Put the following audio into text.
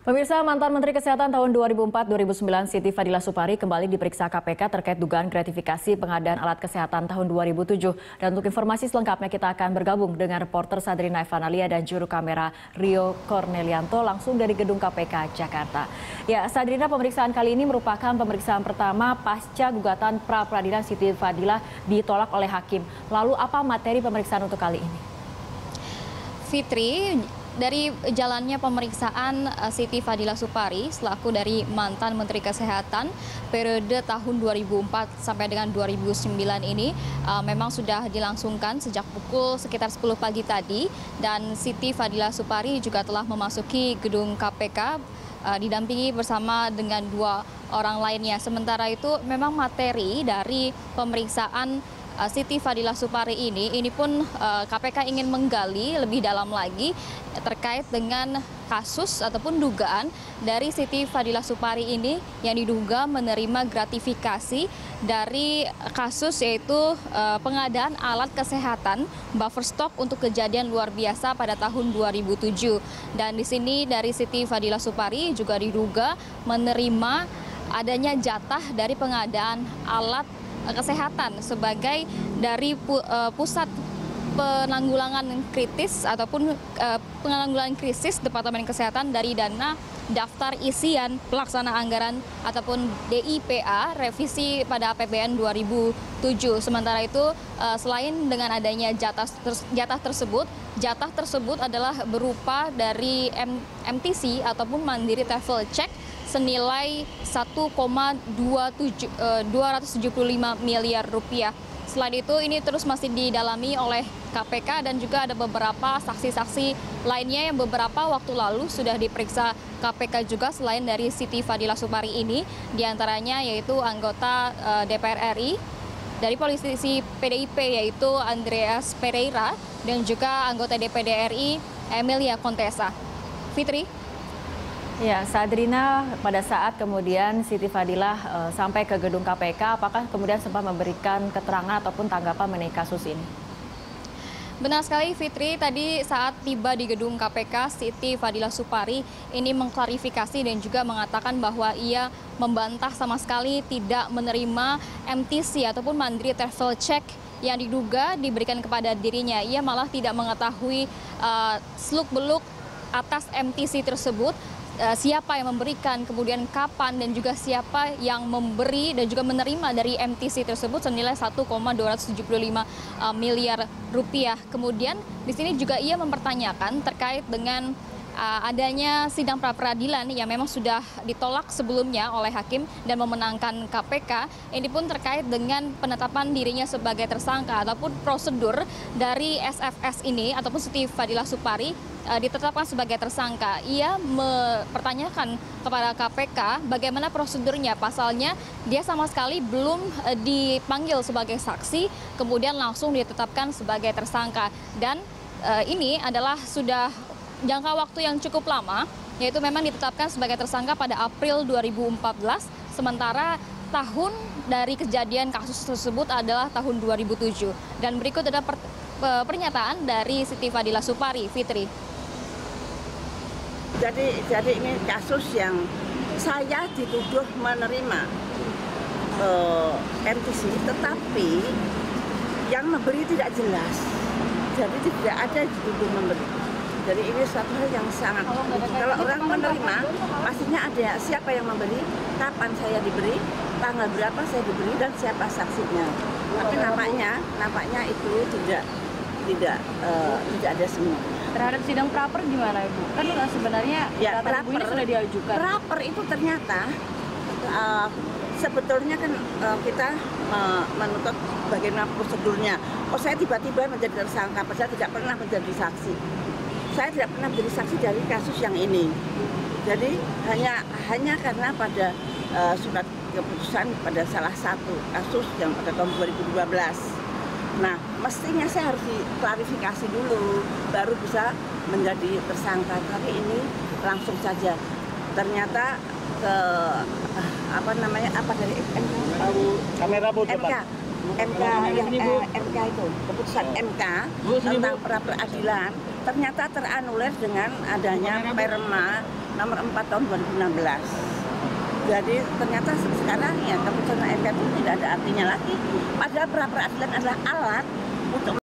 Pemirsa, mantan Menteri Kesehatan tahun 2004-2009 Siti Fadila Supari kembali diperiksa KPK terkait dugaan gratifikasi pengadaan alat kesehatan tahun 2007. Dan untuk informasi selengkapnya kita akan bergabung dengan reporter Sadrina Evanalia dan juru kamera Rio Cornelianto langsung dari gedung KPK Jakarta. Ya, Sadrina, pemeriksaan kali ini merupakan pemeriksaan pertama pasca gugatan pra-peradilan Siti Fadila ditolak oleh hakim. Lalu apa materi pemeriksaan untuk kali ini? Fitri, dari jalannya pemeriksaan Siti Fadila Supari selaku dari mantan Menteri Kesehatan periode tahun 2004 sampai dengan 2009 ini memang sudah dilangsungkan sejak pukul sekitar 10 pagi tadi, dan Siti Fadila Supari juga telah memasuki gedung KPK didampingi bersama dengan dua orang lainnya. Sementara itu memang materi dari pemeriksaan Siti Fadila Supari ini pun KPK ingin menggali lebih dalam lagi terkait dengan kasus ataupun dugaan dari Siti Fadila Supari ini yang diduga menerima gratifikasi dari kasus yaitu pengadaan alat kesehatan buffer stock untuk kejadian luar biasa pada tahun 2007. Dan di sini dari Siti Fadila Supari juga diduga menerima adanya jatah dari pengadaan alat kesehatan sebagai dari pusat penanggulangan kritis ataupun penanggulangan krisis Departemen Kesehatan dari dana daftar isian pelaksana anggaran ataupun DIPA revisi pada APBN 2007. Sementara itu selain dengan adanya jatah tersebut adalah berupa dari MTC ataupun Mandiri Travel Check senilai 1,275 miliar rupiah. Selain itu ini terus masih didalami oleh KPK dan juga ada beberapa saksi-saksi lainnya yang beberapa waktu lalu sudah diperiksa KPK juga selain dari Siti Fadila Supari ini, diantaranya yaitu anggota DPR RI dari politisi PDIP yaitu Andreas Pereira dan juga anggota DPD RI Emilia Contessa. Fitri. Ya, Sadrina, pada saat kemudian Siti Fadila sampai ke gedung KPK, apakah kemudian sempat memberikan keterangan ataupun tanggapan mengenai kasus ini? Benar sekali Fitri, tadi saat tiba di gedung KPK, Siti Fadila Supari ini mengklarifikasi dan juga mengatakan bahwa ia membantah sama sekali tidak menerima MTC ataupun Mandiri Travel Check yang diduga diberikan kepada dirinya. Ia malah tidak mengetahui seluk-beluk atas MTC tersebut, siapa yang memberikan, kemudian kapan, dan juga siapa yang memberi dan juga menerima dari MTC tersebut senilai 1,275 miliar rupiah. Kemudian di sini juga ia mempertanyakan terkait dengan adanya sidang pra-peradilan yang memang sudah ditolak sebelumnya oleh hakim dan memenangkan KPK. Ini pun terkait dengan penetapan dirinya sebagai tersangka ataupun prosedur dari SFS ini ataupun Siti Fadila Supari ditetapkan sebagai tersangka. Ia mempertanyakan kepada KPK bagaimana prosedurnya, pasalnya dia sama sekali belum dipanggil sebagai saksi, kemudian langsung ditetapkan sebagai tersangka. Dan ini adalah sudah jangka waktu yang cukup lama, yaitu memang ditetapkan sebagai tersangka pada April 2014, sementara tahun dari kejadian kasus tersebut adalah tahun 2007. Dan berikut ada pernyataan dari Siti Fadila Supari, Fitri. Jadi ini kasus yang saya dituduh menerima MTC, tetapi yang memberi tidak jelas. Jadi tidak ada yang dituduh memberi. Jadi ini suatu hal yang sangat, kalau orang menerima, pastinya ada siapa yang memberi, kapan saya diberi, tanggal berapa saya diberi, dan siapa saksinya. Tapi nampaknya itu tidak ada semua. Terhadap sidang praper gimana Ibu? Kan sebenarnya ya, Ibu ini sudah diajukan. Praper itu ternyata sebetulnya kan kita menuntut bagaimana prosedurnya. Oh, saya tiba-tiba menjadi tersangka, padahal tidak pernah menjadi saksi. Saya tidak pernah menjadi saksi dari kasus yang ini. Jadi hanya karena pada surat keputusan pada salah satu kasus yang pada tahun 2012. Nah, mestinya saya harus diklarifikasi dulu, baru bisa menjadi tersangka. Tapi ini langsung saja. Ternyata dari kamera MK itu keputusan MK tentang pra peradilan ternyata teranulir dengan adanya perma nomor 4 tahun 2016. Jadi ternyata sekarang ya keputusan MK itu tidak ada artinya lagi. Padahal pra peradilan adalah alat untuk